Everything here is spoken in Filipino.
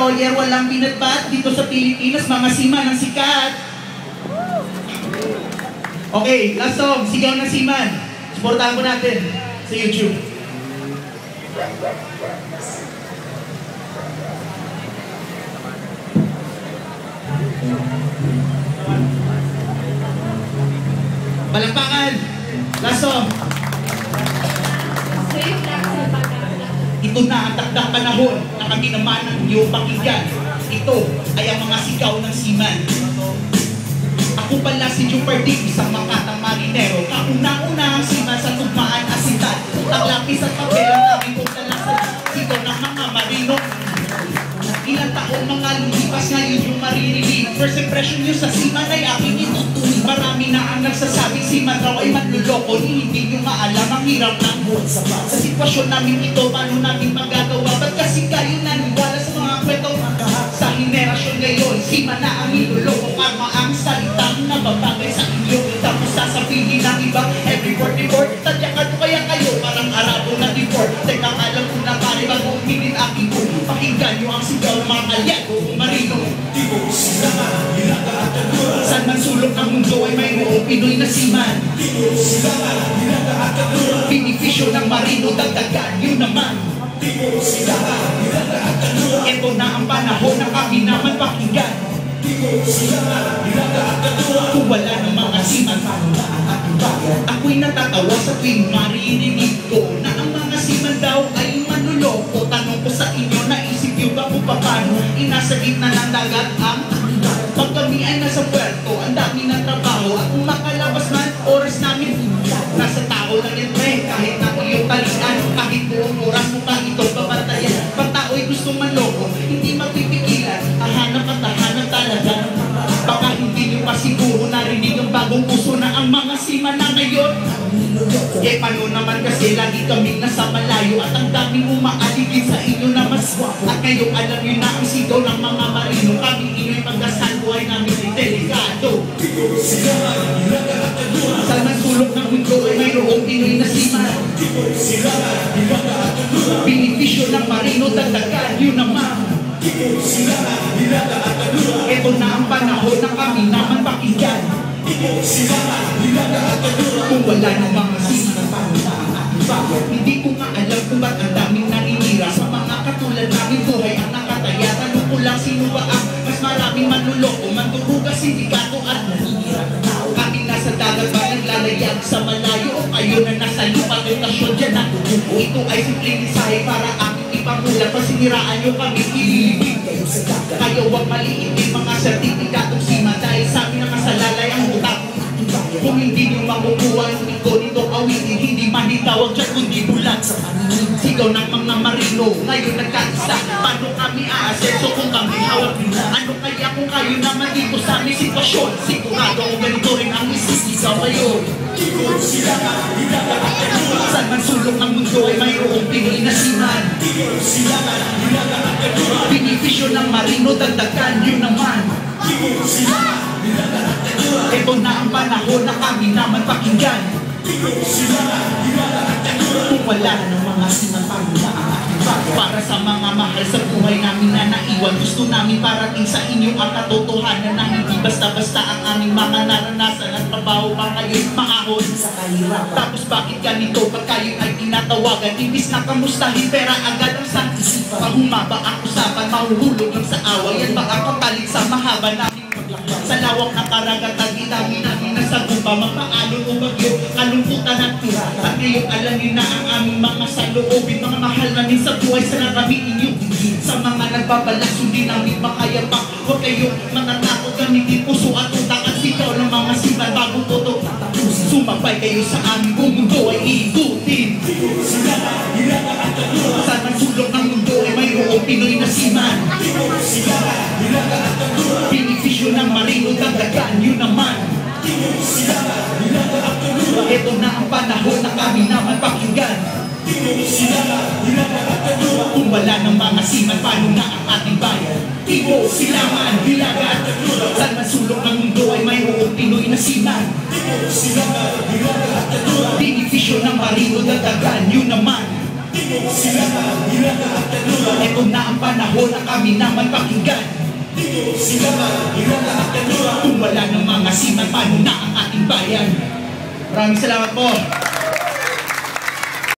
destroyer, walang binatbat dito sa Pilipinas, mga seaman ang sikat. Okay, last song, Sigaw ng Seaman. Supportahan ko natin sa YouTube. Palakpakan! Last song. Ito na ang takdang panahon na kami naman ang iyong pakinggan. Ito ay ang mga sigaw ng seaman. Ako pala si Juperdig, isang makatang marinero. Kauna-una ang seaman sa tugmaan asitan. Ang lapis at papel ang aming pagdalasan. Sigaw ng mga marino. Ilang taon mga lumipas ngayon yung maririnig. First impression nyo sa seaman ay aking itutuloy. Marami na ang nagsasabing seaman raw ay manluloko. Hindi nyo maalam ang hirap ng buhay sa sitwasyon namin ito, paano namin magagawa? Ba't kasi kayo naniwala sa mga kwento? Sa henerasyon ngayon, seaman na ang niluloko. Karma ang salitang nababagay sa inyo. Tapos sasabihin ng iba, every word report. Tadyakan ko kaya kayo, parang Arabo na deport. Teka, alam ko na pare, bago uminin aking ko. Pakinggan nyo ang sigaw ng mga kalyago marino. Di mo sila hinataatagura. Saan man sulok ng mundo ay mayroong Pinoy na seaman. Di mo sila hinataatagura. Benepisyo ng marino, dagdagan yun naman. Di mo sila hinataatagura. Ito na ang panahon na kami naman pakinggan. Di mo sila hinataatagura. Kung wala ng mga seaman, paano na ang ating bayan? Ako'y natatawa sa tuwing maririnig ko na ang mga seaman daw ay manluloko. Tanong ko sa inyo, naisip nyo ba kung paano inasa gitna ng dagat ang pag kami ay nasa puerto, ang dami ng trabaho. At kung makalabas man, oras namin nasa tao lang yung tren. Kahit na iyong talian, kahit buong oras mo pa ito babantayan. Pag tao'y gusto manloko, hindi mapipigilan. Hahanap at hahanap talaga. Baka hindi nyo pa siguro narinig ang bagong puso na ang mga seaman na ngayon. Eh paano naman kasi lagi kaming nasa malayo at ang daming umaaligid sa inyo na mas wapo. At ngayong alam nyo na ang sigaw ng mga marino. Kami inyo'y pagdasal, buhay namin ay delikado. Sa sulok ng mundo ay mayroong Pinoy na seaman. Benepisyo ng marino, dagdagan yun naman. Ito na ang panahon na kami naman pakinggan. Kung wala ng mga seaman, paano na ang ating bayan? Hindi ko nga alam kung ba't ang daming naninira. Sa mga katulad namin buhay ang nakataya. Tanong ko lang sino ba ang mas maraming manluloko, mandurugas, sindikato at naninira na tao. Kami nasa dagat ba naglalayag sa malayo o kayo na nasa lupa rotasyon dyan ang tutubo. Ito ay simpleng mensahe para aking ipamulat. Pasiniraan nyo kami, ililibig kayo sa dagat. Kayo wag maliitin mga sertifikatong seaman dahil sa amin ang masalalay ang utak. Kung hindi nyo makukuha yung iko nito awitin, hindi man itawag dyan kundi bulag sa paningin. Sigaw ng mga marino, ngayon nagkaisa. Paano kami aasenso kung kami hawak nila? Ano kaya kung kayo naman dito sa aming sitwasyon? Sigurado kung ganito rin ang isisigaw ngayon. Saan man sulok ng mundo ay mayroong Pinoy na seaman. Benepisyo ng marino, dagdagan yun naman. Ito na ang panahon na kami naman pakinggan. Kung wala na ng mga seaman, paano na ang ating bago? Para sa mga mahal sa buhay namin na naiwan, gusto namin parating sa inyo ang katotohanan na hindi basta-basta ang aming mga naranasan at trabaho pa kayo'y maahon sa kahirapan. Tapos bakit ganito pag kayo ay tinatawagan? Imbis na kamustahin, pera agad ang sangisipan. Pag humaba ang usapan, mahuhulog lang sa away. Yan baka kapalit sa mahaba namin sa lawak ng karagatan, di namin nasa guba, magpaalon o bagyo, kalungkutan at tira. At ngayon alam nyo na ang aming mga saloobin, mga mahal namin sa buhay, sa narami inyong bigin. Sa mga nagbabalas, hindi namin makayapak. Huwag kayong manatakot, gamitin puso at utak at sigaw ng mga seaman bago toto tatapusin. Sumabay kayo sa aming buong mundo ay iikutin. Saan ang sulok ng mundo ay mayroong Pinoy na seaman. Benepisyo ng marino, dagdagan yun naman. Ito na ang panahon na kami naman pakinggan. Kung wala ng mga seaman, paano na ang ating bayan? Tibo, Silangan, Hilaga at Tagura. Saan man sulok ng mundo ay mayroong Pinoy na seaman. Benepisyo ng marino, dagdagan yun naman. Ito na ang panahon na kami naman pakinggan. Kung wala ng mga siman, paano na ang ating bayan? Maraming salamat po.